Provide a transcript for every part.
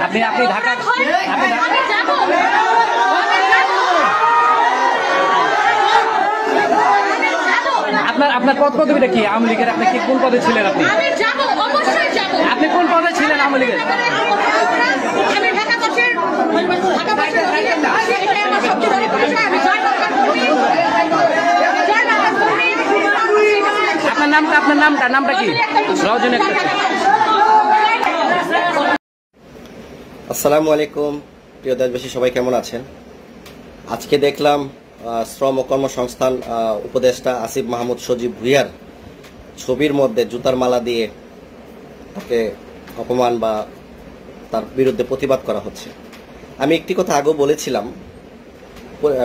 আপনি ঢাকা আপনার পদ পদবিটা কি? আওয়ামী লীগের আপনি কি কোন পদে ছিলেন? আপনি কোন পদে ছিলেন আওয়ামী লীগের? আপনার নামটা কি? রওজন। আসসালামু আলাইকুম প্রিয় দেশবাসী, সবাই কেমন আছেন? আজকে দেখলাম শ্রম ও কর্মসংস্থান উপদেষ্টা আসিফ মাহমুদ সজীব ভুঁইয়ার ছবির মধ্যে জুতার মালা দিয়ে তাকে অপমান বা তার বিরুদ্ধে প্রতিবাদ করা হচ্ছে। আমি একটি কথা আগেও বলেছিলাম,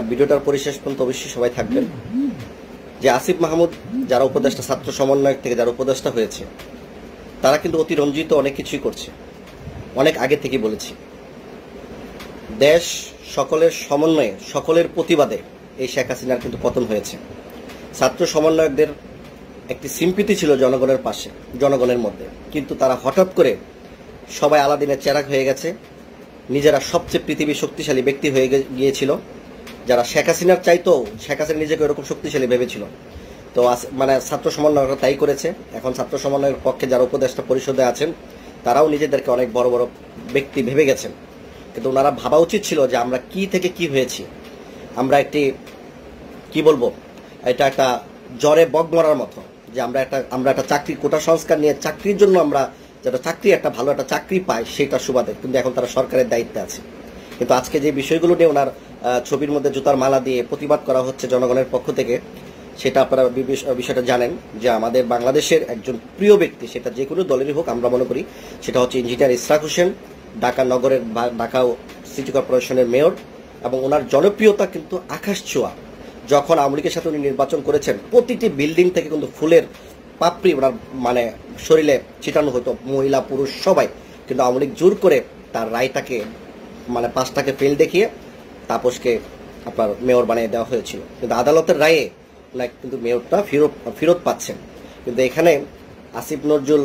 ভিডিওটার পরিশেষ পর্যন্ত অবশ্যই সবাই থাকবেন, যে আসিফ মাহমুদ যারা উপদেষ্টা, ছাত্র সমন্বয়ক থেকে যারা উপদেষ্টা হয়েছে, তারা কিন্তু অতিরঞ্জিত অনেক কিছুই করছে। অনেক আগে থেকেই বলেছি, দেশ সকলের সমন্বয়ে সকলের প্রতিবাদে এই শেখ হাসিনার কিন্তু পতন হয়েছে। ছাত্র সমন্বয়কদের একটি সিম্পিতি ছিল জনগণের পাশে, জনগণের মধ্যে, কিন্তু তারা হঠাৎ করে সবাই আলাদিনের চেরাগ হয়ে গেছে। নিজেরা সবচেয়ে পৃথিবীর শক্তিশালী ব্যক্তি হয়ে গিয়েছিল। যারা শেখ হাসিনার চাইতো, শেখ হাসিনা নিজেকে এরকম শক্তিশালী ভেবেছিল। তো মানে ছাত্র সমন্বয়করা তাই করেছে। এখন ছাত্র সমন্বয়ের পক্ষে যারা উপদেষ্টা পরিষদে আছেন, তারাও নিজেদেরকে অনেক বড় বড় ব্যক্তি ভেবে গেছেন। কিন্তু ওনারা ভাবা উচিত ছিল যে আমরা কি থেকে কি হয়েছি। আমরা কি বলবো, এটা একটা জ্বরে বগ মরার মতো, যে আমরা একটা চাকরির কোটা সংস্কার নিয়ে চাকরির জন্য আমরা যারা একটা ভালো একটা চাকরি পায় সেটা সুবাদে, কিন্তু এখন তারা সরকারের দায়িত্বে আছে। কিন্তু আজকে যে বিষয়গুলো নিয়ে ওনার ছবির মধ্যে জুতার মালা দিয়ে প্রতিবাদ করা হচ্ছে জনগণের পক্ষ থেকে, সেটা আপনারা বিষয়টা জানেন যে আমাদের বাংলাদেশের একজন প্রিয় ব্যক্তি, সেটা যে কোনো দলেরই হোক, আমরা মনে করি সেটা হচ্ছে ইঞ্জিনিয়ার ইশরাক হোসেন, ঢাকা নগরের ঢাকা সিটি কর্পোরেশনের মেয়র, এবং ওনার জনপ্রিয়তা কিন্তু আকাশ ছোঁয়া। যখন আওয়ামী লীগের সাথে উনি নির্বাচন করেছেন, প্রতিটি বিল্ডিং থেকে কিন্তু ফুলের পাপড়ি ওনার মানে শরীরে ছিটানো হতো, মহিলা পুরুষ সবাই। কিন্তু আওয়ামী লীগ জোর করে তার রায়টাকে মানে পাঁচটাকে ফেল দেখিয়ে তাপসকে আপনার মেয়র বানিয়ে দেওয়া হয়েছিল। কিন্তু আদালতের রায়ে কিন্তু মেয়রটা ফেরত পাচ্ছেন। কিন্তু এখানে আসিফ নজরুল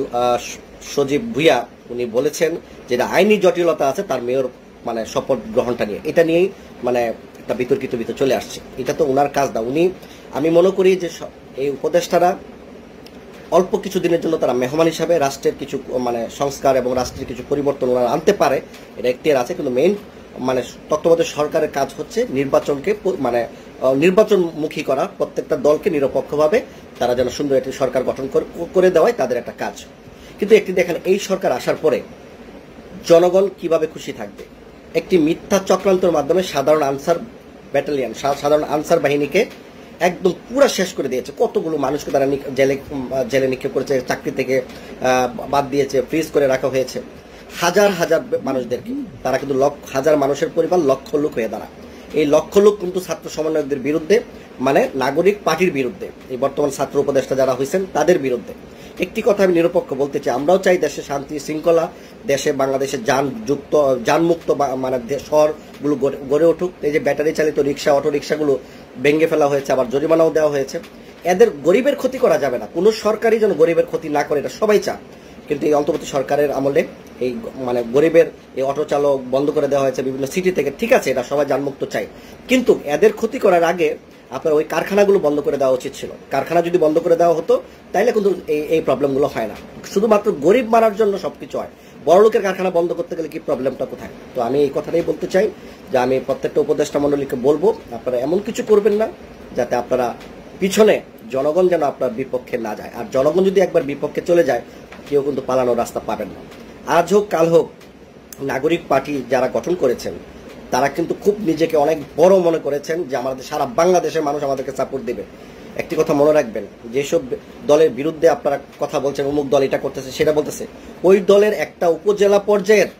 সজীব ভুঁইয়া উনি বলেছেন যে আইনি জটিলতা আছে তার মেয়র মানে শপথ গ্রহণটা নিয়ে। এটা নিয়েই মানে একটা বিতর্কিত চলে আসছে। এটা তো ওনার কাজ না। আমি মনে করি যে এই উপদেষ্টারা অল্প কিছু দিনের জন্য তারা মেহমান হিসাবে রাষ্ট্রের কিছু মানে সংস্কার এবং রাষ্ট্রের কিছু পরিবর্তন ওনারা আনতে পারে, এটা একটি আছে। কিন্তু মেইন মানে তত্ত্বাবধায়ক সরকারের কাজ হচ্ছে নির্বাচনকে মানে নির্বাচনমুখী করা, প্রত্যেকটা দলকে নিরপেক্ষভাবে তারা যেন সুন্দর একটি সরকার গঠন করে দেওয়াই তাদের একটা কাজ। কিন্তু একটি দেখেন, এই সরকার আসার পরে জনগণ কিভাবে খুশি থাকবে? একটি মিথ্যা চক্রান্তের মাধ্যমে সাধারণ আনসার বাহিনীকে একদম পুরা শেষ করে দিয়েছে। কতগুলো মানুষকে তারা জেলে নিক্ষেপ করেছে, চাকরি থেকে বাদ দিয়েছে, ফ্রিজ করে রাখা হয়েছে। হাজার হাজার মানুষদেরকে তারা কিন্তু হাজার মানুষের পরিবার লক্ষ লোক হয়ে দাঁড়ায়। এই লক্ষ লোক কিন্তু ছাত্র সমন্বয়কদের বিরুদ্ধে, মানে নাগরিক পার্টির বিরুদ্ধে, এই বর্তমান ছাত্র উপদেষ্টা যারা হয়েছেন তাদের বিরুদ্ধে। একটি কথা আমি নিরপেক্ষ বলতে চাই, আমরাও চাই দেশে শান্তি শৃঙ্খলা, দেশে বাংলাদেশের যানমুক্ত মানে শহরগুলো গড়ে উঠুক। এই যে ব্যাটারি চালিত রিক্সা, অটো রিক্সাগুলো ভেঙে ফেলা হয়েছে, আবার জরিমানাও দেওয়া হয়েছে। এদের গরিবের ক্ষতি করা যাবে না, কোনো সরকারই যেন গরিবের ক্ষতি না করে, এটা সবাই চায়। কিন্তু এই অন্তর্বর্তী সরকারের আমলে এই মানে গরিবের এই অটো চালক বন্ধ করে দেওয়া হয়েছে বিভিন্ন সিটি থেকে। ঠিক আছে, এটা সবাই যানমুক্ত চাই, কিন্তু এদের ক্ষতি করার আগে আপনার ওই কারখানাগুলো বন্ধ করে দেওয়া উচিত ছিল। কারখানা যদি বন্ধ করে দেওয়া হতো তাইলে কিন্তু এই প্রবলেমগুলো হয় না। শুধুমাত্র গরিব মারার জন্য সবকিছু হয়। বড় লোকের কারখানা বন্ধ করতে গেলে কি প্রবলেমটা কোথায়? তো আমি এই কথাটাই বলতে চাই যে আমি প্রত্যেকটা উপদেষ্টা মণ্ডলীকে বলবো, আপনারা এমন কিছু করবেন না যাতে আপনারা পিছনে জনগণ যেন আপনার বিপক্ষে না যায়। আর জনগণ যদি একবার বিপক্ষে চলে যায়, কেউ কিন্তু পালানোর রাস্তা পাবেন না। আজ হোক কাল হোক, নাগরিক পার্টি যারা গঠন করেছেন তারা কিন্তু খুব নিজেকে অনেক বড় মনে করেছেন যে আমাদের সারা বাংলাদেশের মানুষ আমাদেরকে সাপোর্ট দেবে। একটি কথা মনে রাখবেন, যেসব দলের বিরুদ্ধে আপনারা কথা বলছেন, অমুক দল এটা করতেছে সেটা বলতেছে, ওই দলের একটা উপজেলা পর্যায়ের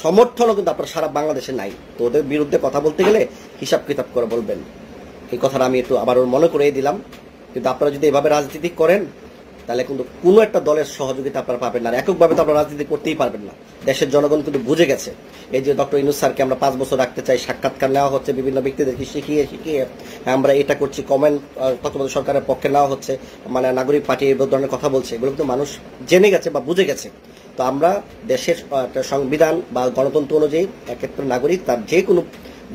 সমর্থনও কিন্তু আপনার সারা বাংলাদেশে নাই। তো ওদের বিরুদ্ধে কথা বলতে গেলে হিসাব কিতাব করে বলবেন। এই কথাটা আমি একটু আবার মনে করিয়ে দিলাম। কিন্তু আপনারা যদি এভাবে রাজনীতি করেন তাহলে কিন্তু কোনো একটা দলের সহযোগিতা আপনারা পাবেন না। এককভাবে তো আপনারা রাজনীতি করতেই পারবেন না। দেশের জনগণ কিন্তু বুঝে গেছে। এই যে ডক্টর ইউনূস স্যারকে আমরা 5 বছর রাখতে চাই, সাক্ষাৎকার নেওয়া হচ্ছে বিভিন্ন ব্যক্তিদেরকে শিখিয়ে আমরা এটা করছি, কমেন্ট তত্ত্বাবধায়ক সরকারের পক্ষে নেওয়া হচ্ছে, মানে নাগরিক পার্টি এই ধরনের কথা বলছে, এগুলো কিন্তু মানুষ জেনে গেছে বা বুঝে গেছে। তো আমরা দেশের একটা সংবিধান বা গণতন্ত্র অনুযায়ী এক একটা নাগরিক তার যে কোনো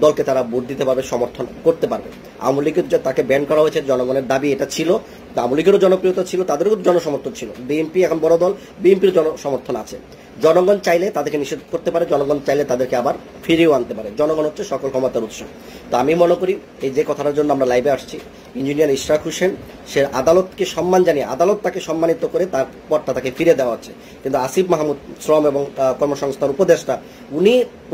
দলকে তারা ভোট দিতে পারবে, সমর্থন করতে পারবে। আওয়ামী লীগের যে তাকে ব্যান করা হয়েছে, জনগণের দাবি এটা ছিল, আওয়ামী লীগেরও জনপ্রিয়তা ছিল, তাদেরও জনসমর্থন ছিল। বিএনপি এখন বড় দল, বিএনপির জনসমর্থন আছে। জনগণ চাইলে তাদেরকে নিষেধ করতে পারে, জনগণ চাইলে তাদেরকে আবার ফিরিয়েও আনতে পারে। জনগণ হচ্ছে সকল ক্ষমতার উৎস। তো আমি মনে করি এই যে কথাটার জন্য আমরা লাইভে আসছি, ইঞ্জিনিয়ার ইশরাক হোসেন সে আদালতকে সম্মান জানিয়ে, আদালত তাকে সম্মানিত করে তার পদটা তাকে ফিরে দেওয়া হচ্ছে। কিন্তু আসিফ মাহমুদ শ্রম এবং কর্মসংস্থান উপদেষ্টা,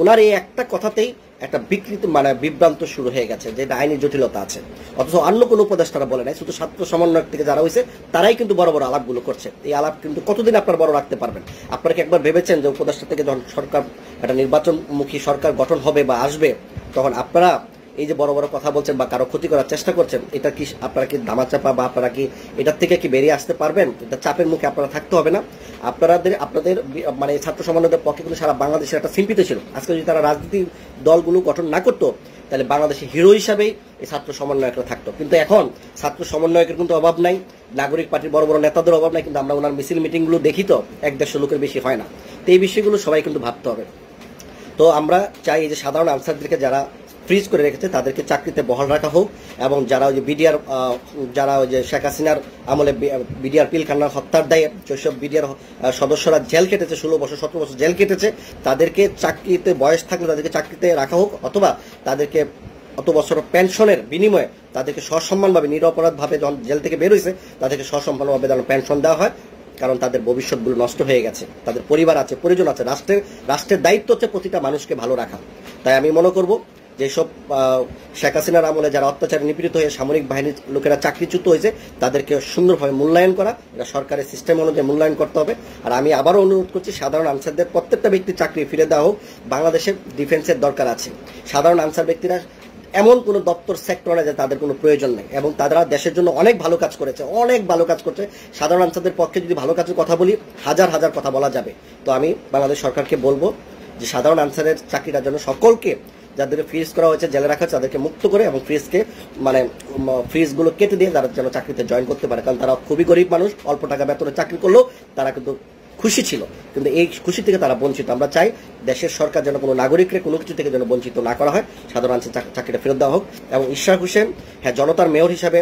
ওনার এই একটা কথাতেই একটা বিকৃতি বিভ্রান্ত শুরু হয়ে গেছে, যে এটা আইনি জটিলতা আছে। অথচ অন্য কোনো উপদেষ্টারা বলে নাই, শুধু ছাত্র সমন্বয়ক থেকে যারা হয়েছে তারাই কিন্তু বড় বড় আলাপগুলো করছে। এই আলাপ কিন্তু কতদিন আপনারা বড় রাখতে পারবেন? আপনারা কি একবার ভেবেছেন যে উপদেষ্টা থেকে যখন সরকার একটা নির্বাচনমুখী সরকার গঠন হবে বা আসবে, তখন আপনারা এই যে বড় বড় কথা বলছেন বা কারো ক্ষতি করার চেষ্টা করছেন, এটা কি আপনারা কি ধামাচাপা বা আপনারা কি এটার থেকে কি বেরিয়ে আসতে পারবেন? এটা চাপের মুখে আপনারা থাকতে হবে না। আপনাদের ছাত্র সমন্বয়দের পক্ষে কিন্তু সারা বাংলাদেশের একটা সিম্পিতে ছিল। আজকে যদি তারা রাজনীতি দলগুলো গঠন না করতো, তাহলে বাংলাদেশে হিরো হিসাবেই এই ছাত্র সমন্বয়করা থাকতো। কিন্তু এখন ছাত্র সমন্বয়কের কিন্তু অভাব নাই, নাগরিক পার্টির বড় বড় নেতাদের অভাব নাই, কিন্তু আমরা ওনার মিছিল মিটিংগুলো দেখি তো 1-150 লোকের বেশি হয় না। তো এই বিষয়গুলো সবাই কিন্তু ভাবতে হবে। তো আমরা চাই এই যে সাধারণ আনসারদেরকে যারা ফ্রিজ করে রেখেছে তাদেরকে চাকরিতে বহাল রাখা হোক, এবং যারা ওই যে বিডিআর, যারা ওই যে শেখ হাসিনার আমলে বিডিআর পিলখানা হত্যার দায়ে যেসব বিডিআর সদস্যরা জেল কেটেছে, 16 বছর 17 বছর জেল কেটেছে, তাদেরকে চাকরিতে বয়স থাকলে তাদেরকে চাকরিতে রাখা হোক, অথবা তাদেরকে অত বছর পেনশনের বিনিময়ে তাদেরকে সসম্মানভাবে, নিরপরাধভাবে যখন জেল থেকে বের হয়েছে তাদেরকে সসম্মানভাবে যেন পেনশন দেওয়া হয়। কারণ তাদের ভবিষ্যৎগুলো নষ্ট হয়ে গেছে, তাদের পরিবার আছে, পরিজন আছে, রাষ্ট্রের দায়িত্ব হচ্ছে প্রতিটা মানুষকে ভালো রাখা। তাই আমি মনে করব যেসব শেখ হাসিনার আমলে যারা অত্যাচারে নিপীড়িত হয়ে সামরিক বাহিনীর লোকেরা চাকরিচ্যুত হয়েছে, তাদেরকে সুন্দরভাবে মূল্যায়ন করা, এটা সরকারের সিস্টেম অনুযায়ী মূল্যায়ন করতে হবে। আর আমি আবারও অনুরোধ করছি, সাধারণ আনসারদের প্রত্যেকটা ব্যক্তির চাকরি ফিরে দেওয়া হোক। বাংলাদেশের ডিফেন্সের দরকার আছে। সাধারণ আনসার ব্যক্তিরা এমন কোনো দপ্তর সেক্টর না যে তাদের কোনো প্রয়োজন নেই, এবং তারা দেশের জন্য অনেক ভালো কাজ করেছে, অনেক ভালো কাজ করছে। সাধারণ আনসারদের পক্ষে যদি ভালো কাজের কথা বলি, হাজার হাজার কথা বলা যাবে। তো আমি বাংলাদেশ সরকারকে বলবো যে সাধারণ আনসারের চাকরিটার জন্য সকলকে, যাদেরকে ফ্রিজ করা হয়েছে, জেলে রাখা হচ্ছে, তাদেরকে মুক্ত করে এবং ফ্রিজগুলো কেটে দিয়ে তারা যেন চাকরিতে জয়েন করতে পারে। কারণ তারা খুবই গরিব মানুষ, অল্প টাকা বেতনে চাকরি করলেও তারা কিন্তু খুশি ছিল, কিন্তু এই খুশি থেকে তারা বঞ্চিত। আমরা চাই দেশের সরকার যেন কোনো নাগরিককে কোনো কিছু থেকে যেন বঞ্চিত না করা হয়, সাধারণ চাকরিটা ফেরত দেওয়া হোক। এবং ইশরাক হোসেন, হ্যাঁ, জনতার মেয়র হিসাবে